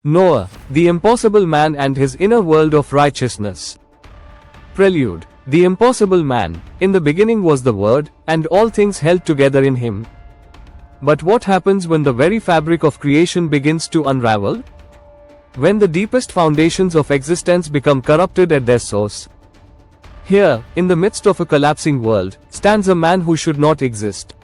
Noah, the impossible man and his inner world of righteousness. Prelude. The impossible man. In the beginning was the Word, and all things held together in him. But what happens when the very fabric of creation begins to unravel? When the deepest foundations of existence become corrupted at their source. Here, in the midst of a collapsing world, stands a man who should not exist.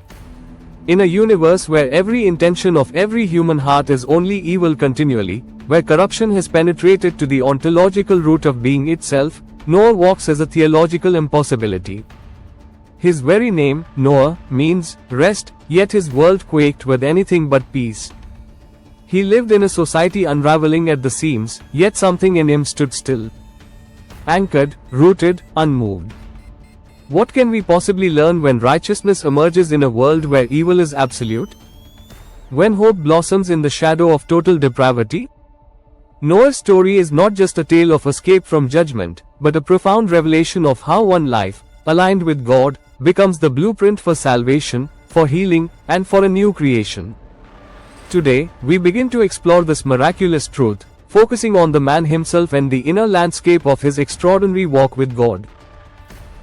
In a universe where every intention of every human heart is only evil continually, where corruption has penetrated to the ontological root of being itself, Noah walks as a theological impossibility. His very name, Noah, means rest, yet his world quaked with anything but peace. He lived in a society unraveling at the seams, yet something in him stood still. Anchored, rooted, unmoved. What can we possibly learn when righteousness emerges in a world where evil is absolute? When hope blossoms in the shadow of total depravity? Noah's story is not just a tale of escape from judgment, but a profound revelation of how one life, aligned with God, becomes the blueprint for salvation, for healing, and for a new creation. Today, we begin to explore this miraculous truth, focusing on the man himself and the inner landscape of his extraordinary walk with God.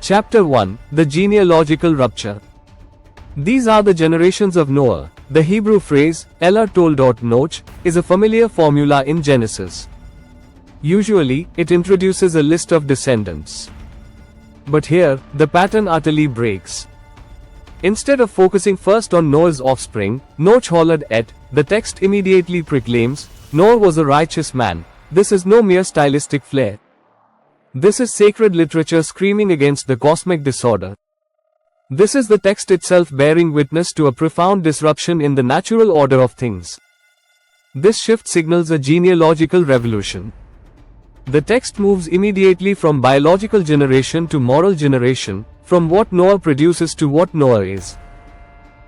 Chapter 1. The Genealogical Rupture. These are the generations of Noah. The Hebrew phrase, Elah toldot Noach, is a familiar formula in Genesis. Usually, it introduces a list of descendants. But here, the pattern utterly breaks. Instead of focusing first on Noah's offspring, Noach hollered et, the text immediately proclaims, Noah was a righteous man. This is no mere stylistic flair. This is sacred literature screaming against the cosmic disorder. This is the text itself bearing witness to a profound disruption in the natural order of things. This shift signals a genealogical revolution. The text moves immediately from biological generation to moral generation, from what Noah produces to what Noah is.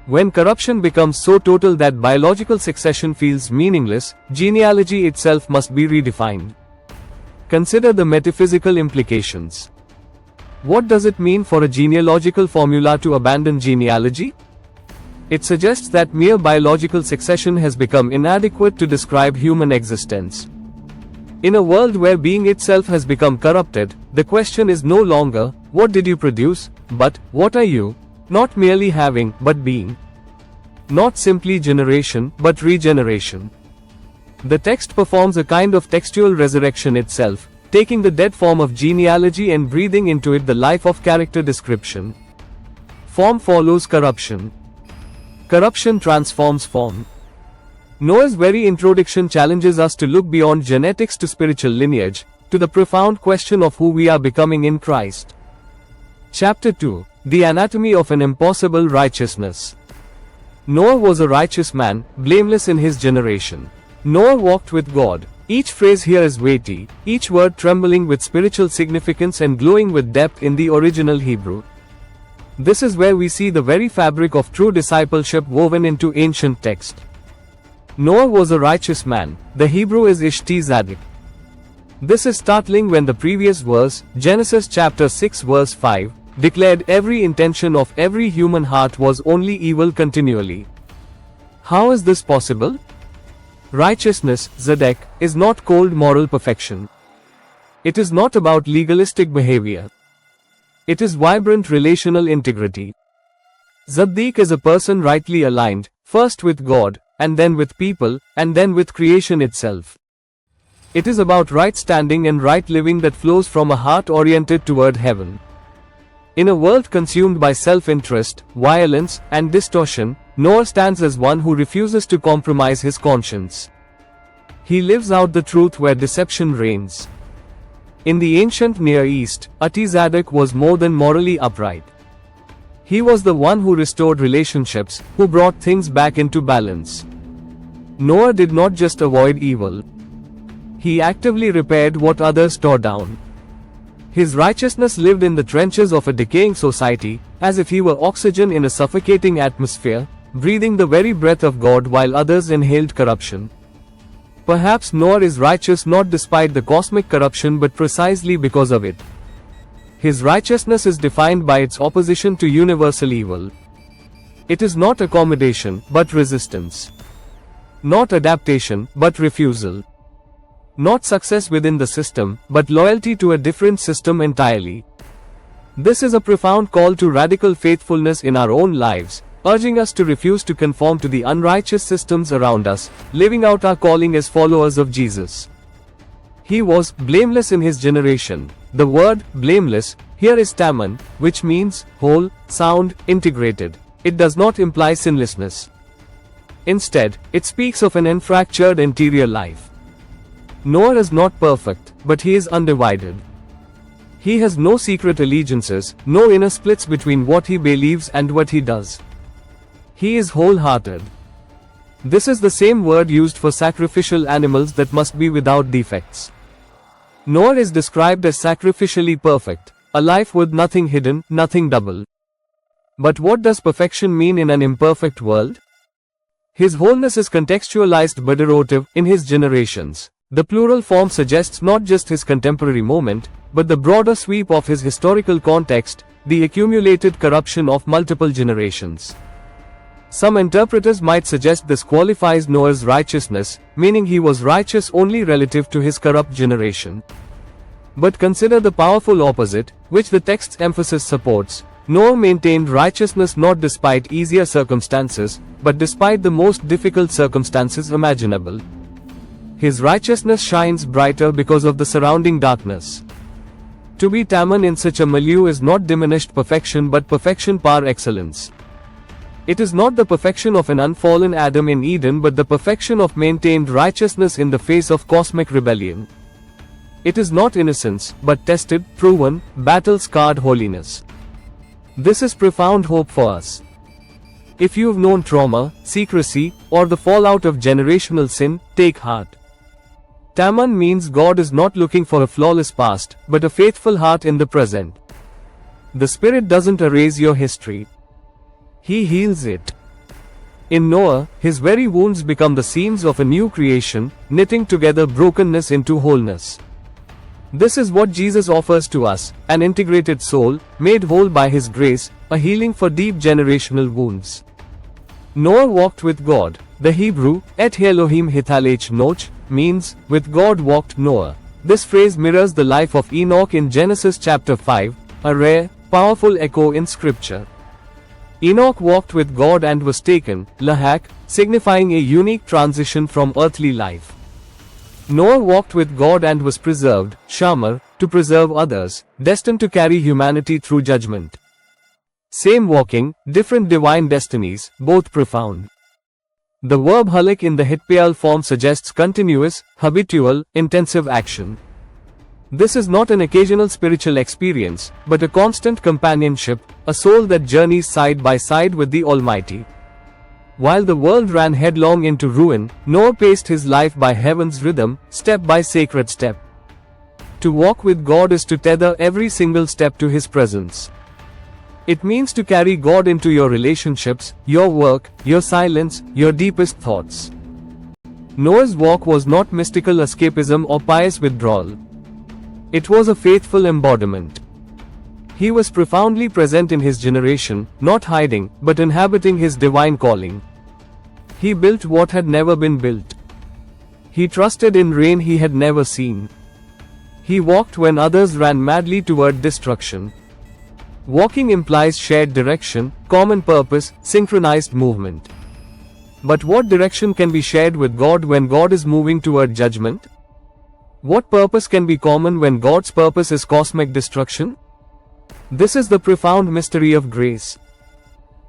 When corruption becomes so total that biological succession feels meaningless, genealogy itself must be redefined. Consider the metaphysical implications. What does it mean for a genealogical formula to abandon genealogy? It suggests that mere biological succession has become inadequate to describe human existence. In a world where being itself has become corrupted, the question is no longer, what did you produce, but, what are you? Not merely having, but being. Not simply generation, but regeneration. The text performs a kind of textual resurrection itself, taking the dead form of genealogy and breathing into it the life of character description. Form follows corruption. Corruption transforms form. Noah's very introduction challenges us to look beyond genetics to spiritual lineage, to the profound question of who we are becoming in Christ. Chapter 2. The Anatomy of an Impossible Righteousness. Noah was a righteous man, blameless in his generation. Noah walked with God. Each phrase here is weighty, each word trembling with spiritual significance and glowing with depth in the original Hebrew. This is where we see the very fabric of true discipleship woven into ancient text. Noah was a righteous man. The Hebrew is tsaddiq. This is startling when the previous verse, Genesis chapter 6 verse 5, declared every intention of every human heart was only evil continually. How is this possible? Righteousness, tsaddiq, is not cold moral perfection. It is not about legalistic behavior. It is vibrant relational integrity. Tsaddiq is a person rightly aligned, first with God, and then with people, and then with creation itself. It is about right standing and right living that flows from a heart oriented toward heaven. In a world consumed by self-interest, violence, and distortion, Noah stands as one who refuses to compromise his conscience. He lives out the truth where deception reigns. In the ancient Near East, a tsaddiq was more than morally upright. He was the one who restored relationships, who brought things back into balance. Noah did not just avoid evil. He actively repaired what others tore down. His righteousness lived in the trenches of a decaying society, as if he were oxygen in a suffocating atmosphere, breathing the very breath of God while others inhaled corruption. Perhaps Noah is righteous not despite the cosmic corruption but precisely because of it. His righteousness is defined by its opposition to universal evil. It is not accommodation, but resistance. Not adaptation, but refusal. Not success within the system, but loyalty to a different system entirely. This is a profound call to radical faithfulness in our own lives, urging us to refuse to conform to the unrighteous systems around us, living out our calling as followers of Jesus. He was blameless in his generation. The word blameless here is tamim, which means whole, sound, integrated. It does not imply sinlessness. Instead, it speaks of an unfractured interior life. Noah is not perfect, but he is undivided. He has no secret allegiances, no inner splits between what he believes and what he does. He is wholehearted. This is the same word used for sacrificial animals that must be without defects. Noah is described as sacrificially perfect, a life with nothing hidden, nothing double. But what does perfection mean in an imperfect world? His wholeness is contextualized but derivative in his generations. The plural form suggests not just his contemporary moment, but the broader sweep of his historical context, the accumulated corruption of multiple generations. Some interpreters might suggest this qualifies Noah's righteousness, meaning he was righteous only relative to his corrupt generation. But consider the powerful opposite, which the text's emphasis supports. Noah maintained righteousness not despite easier circumstances, but despite the most difficult circumstances imaginable. His righteousness shines brighter because of the surrounding darkness. To be tamim in such a milieu is not diminished perfection but perfection par excellence. It is not the perfection of an unfallen Adam in Eden but the perfection of maintained righteousness in the face of cosmic rebellion. It is not innocence, but tested, proven, battle-scarred holiness. This is profound hope for us. If you've known trauma, secrecy, or the fallout of generational sin, take heart. Tamim means God is not looking for a flawless past, but a faithful heart in the present. The Spirit doesn't erase your history. He heals it. In Noah, his very wounds become the seams of a new creation, knitting together brokenness into wholeness. This is what Jesus offers to us, an integrated soul, made whole by His grace, a healing for deep generational wounds. Noah walked with God. The Hebrew, et Elohim hithalech noch, means, with God walked Noah. This phrase mirrors the life of Enoch in Genesis chapter 5, a rare, powerful echo in Scripture. Enoch walked with God and was taken, lahak, signifying a unique transition from earthly life. Noah walked with God and was preserved, shamar, to preserve others, destined to carry humanity through judgment. Same walking, different divine destinies, both profound. The verb halik in the hitpayal form suggests continuous, habitual, intensive action. This is not an occasional spiritual experience, but a constant companionship, a soul that journeys side by side with the Almighty. While the world ran headlong into ruin, Noah paced his life by heaven's rhythm, step by sacred step. To walk with God is to tether every single step to His presence. It means to carry God into your relationships, your work, your silence, your deepest thoughts. Noah's walk was not mystical escapism or pious withdrawal. It was a faithful embodiment. He was profoundly present in his generation, not hiding, but inhabiting his divine calling. He built what had never been built. He trusted in rain he had never seen. He walked when others ran madly toward destruction. Walking implies shared direction, common purpose, synchronized movement. But what direction can be shared with God when God is moving toward judgment? What purpose can be common when God's purpose is cosmic destruction? This is the profound mystery of grace.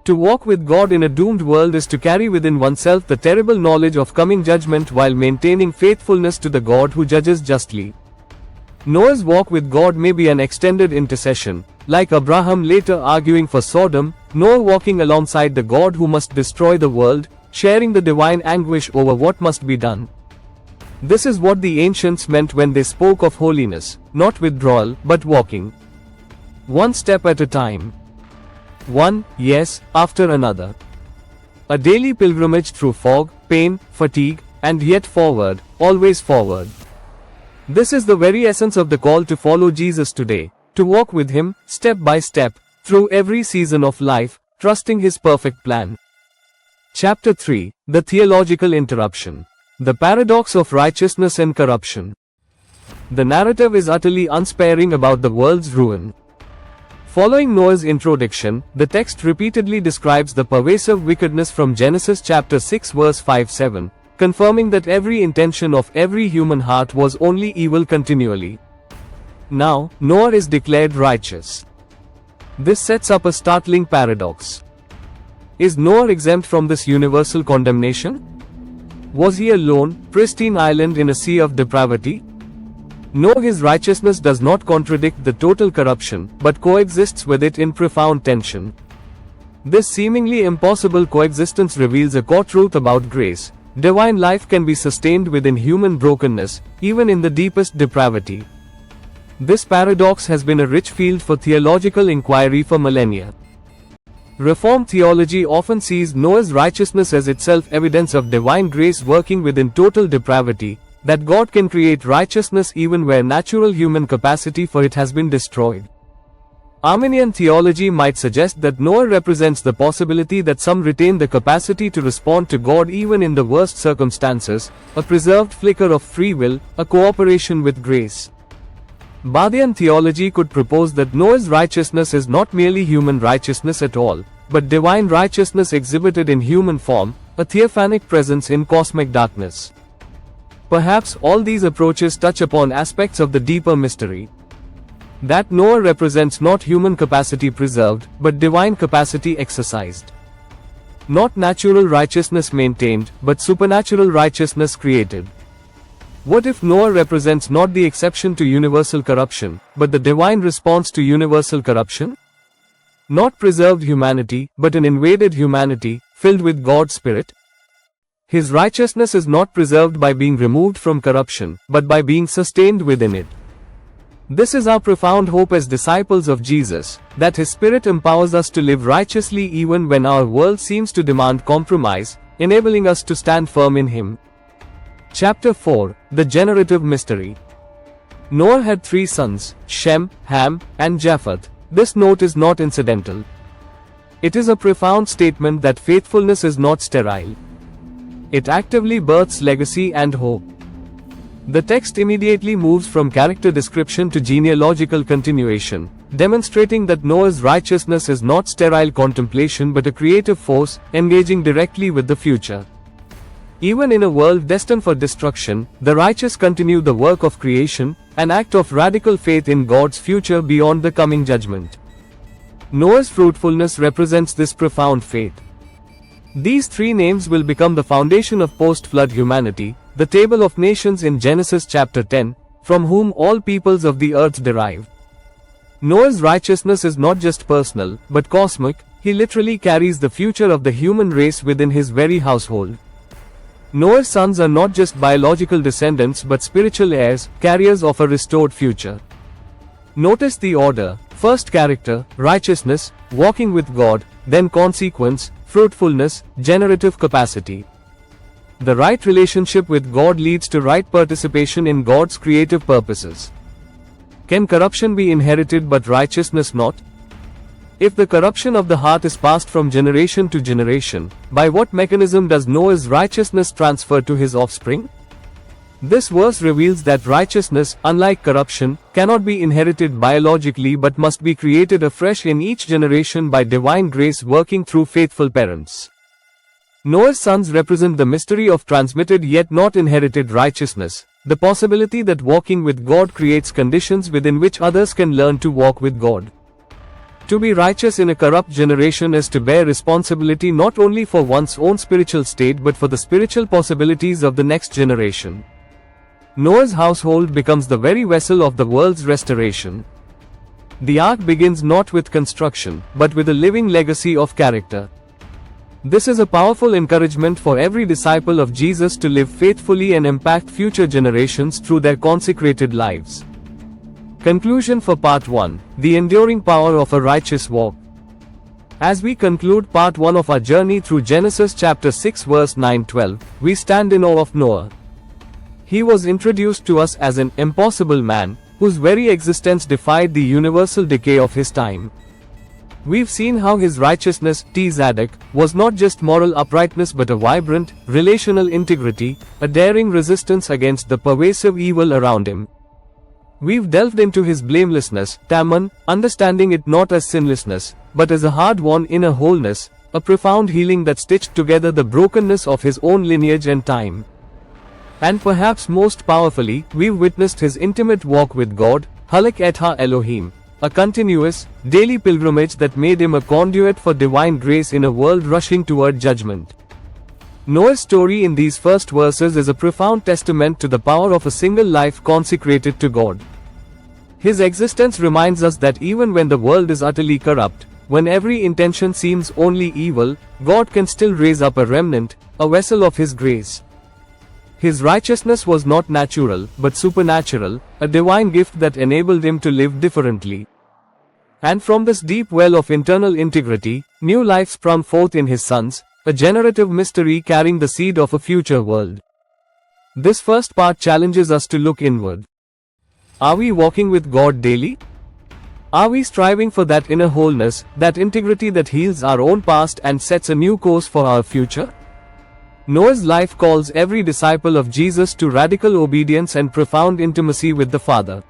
To walk with God in a doomed world is to carry within oneself the terrible knowledge of coming judgment while maintaining faithfulness to the God who judges justly. Noah's walk with God may be an extended intercession, like Abraham later arguing for Sodom, Noah walking alongside the God who must destroy the world, sharing the divine anguish over what must be done. This is what the ancients meant when they spoke of holiness, not withdrawal, but walking. One step at a time. One, yes, after another. A daily pilgrimage through fog, pain, fatigue, and yet forward, always forward. This is the very essence of the call to follow Jesus today, to walk with Him, step by step, through every season of life, trusting His perfect plan. Chapter 3, The Theological Interruption. The paradox of righteousness and corruption. The narrative is utterly unsparing about the world's ruin. Following Noah's introduction, the text repeatedly describes the pervasive wickedness from Genesis chapter 6 verse 5-7, confirming that every intention of every human heart was only evil continually. Now, Noah is declared righteous. This sets up a startling paradox. Is Noah exempt from this universal condemnation? Was he a lone, pristine island in a sea of depravity? No, his righteousness does not contradict the total corruption, but coexists with it in profound tension. This seemingly impossible coexistence reveals a core truth about grace. Divine life can be sustained within human brokenness, even in the deepest depravity. This paradox has been a rich field for theological inquiry for millennia. Reformed theology often sees Noah's righteousness as itself evidence of divine grace working within total depravity, that God can create righteousness even where natural human capacity for it has been destroyed. Arminian theology might suggest that Noah represents the possibility that some retain the capacity to respond to God even in the worst circumstances, a preserved flicker of free will, a cooperation with grace. Barthian theology could propose that Noah's righteousness is not merely human righteousness at all, but divine righteousness exhibited in human form, a theophanic presence in cosmic darkness. Perhaps all these approaches touch upon aspects of the deeper mystery. That Noah represents not human capacity preserved, but divine capacity exercised. Not natural righteousness maintained, but supernatural righteousness created. What if Noah represents not the exception to universal corruption, but the divine response to universal corruption? Not preserved humanity, but an invaded humanity, filled with God's Spirit? His righteousness is not preserved by being removed from corruption, but by being sustained within it. This is our profound hope as disciples of Jesus, that His Spirit empowers us to live righteously even when our world seems to demand compromise, enabling us to stand firm in Him. Chapter 4, The Generative Mystery. Noah had 3 sons, Shem, Ham, and Japheth. This note is not incidental. It is a profound statement that faithfulness is not sterile. It actively births legacy and hope. The text immediately moves from character description to genealogical continuation, demonstrating that Noah's righteousness is not sterile contemplation but a creative force, engaging directly with the future. Even in a world destined for destruction, the righteous continue the work of creation, an act of radical faith in God's future beyond the coming judgment. Noah's fruitfulness represents this profound faith. These 3 names will become the foundation of post-flood humanity, the table of nations in Genesis chapter 10, from whom all peoples of the earth derive. Noah's righteousness is not just personal, but cosmic. He literally carries the future of the human race within his very household. Noah's sons are not just biological descendants but spiritual heirs, carriers of a restored future. Notice the order: first character, righteousness, walking with God, then consequence, fruitfulness, generative capacity. The right relationship with God leads to right participation in God's creative purposes. Can corruption be inherited but righteousness not? If the corruption of the heart is passed from generation to generation, by what mechanism does Noah's righteousness transfer to his offspring? This verse reveals that righteousness, unlike corruption, cannot be inherited biologically but must be created afresh in each generation by divine grace working through faithful parents. Noah's sons represent the mystery of transmitted yet not inherited righteousness, the possibility that walking with God creates conditions within which others can learn to walk with God. To be righteous in a corrupt generation is to bear responsibility not only for one's own spiritual state but for the spiritual possibilities of the next generation. Noah's household becomes the very vessel of the world's restoration. The ark begins not with construction, but with a living legacy of character. This is a powerful encouragement for every disciple of Jesus to live faithfully and impact future generations through their consecrated lives. Conclusion for Part 1: The Enduring Power of a Righteous Walk. As we conclude Part 1 of our journey through Genesis chapter 6 verse 9-12, we stand in awe of Noah. He was introduced to us as an impossible man, whose very existence defied the universal decay of his time. We've seen how his righteousness, tsaddiq, was not just moral uprightness but a vibrant, relational integrity, a daring resistance against the pervasive evil around him. We've delved into his blamelessness, tamim, understanding it not as sinlessness, but as a hard-won inner wholeness, a profound healing that stitched together the brokenness of his own lineage and time. And perhaps most powerfully, we've witnessed his intimate walk with God, halak et ha Elohim, a continuous, daily pilgrimage that made him a conduit for divine grace in a world rushing toward judgment. Noah's story in these first verses is a profound testament to the power of a single life consecrated to God. His existence reminds us that even when the world is utterly corrupt, when every intention seems only evil, God can still raise up a remnant, a vessel of His grace. His righteousness was not natural, but supernatural, a divine gift that enabled him to live differently. And from this deep well of internal integrity, new life sprung forth in his sons, a generative mystery carrying the seed of a future world. This first part challenges us to look inward. Are we walking with God daily? Are we striving for that inner wholeness, that integrity that heals our own past and sets a new course for our future? Noah's life calls every disciple of Jesus to radical obedience and profound intimacy with the Father.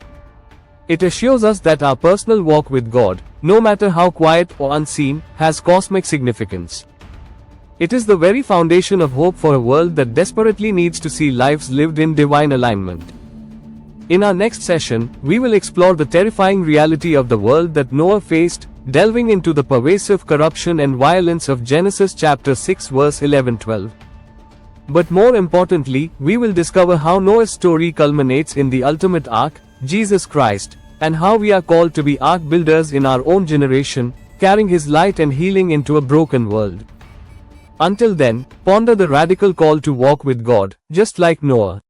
It assures us that our personal walk with God, no matter how quiet or unseen, has cosmic significance. It is the very foundation of hope for a world that desperately needs to see lives lived in divine alignment. In our next session, we will explore the terrifying reality of the world that Noah faced, delving into the pervasive corruption and violence of Genesis chapter 6 verse 11-12. But more importantly, we will discover how Noah's story culminates in the ultimate ark, Jesus Christ, and how we are called to be ark builders in our own generation, carrying His light and healing into a broken world. Until then, ponder the radical call to walk with God, just like Noah.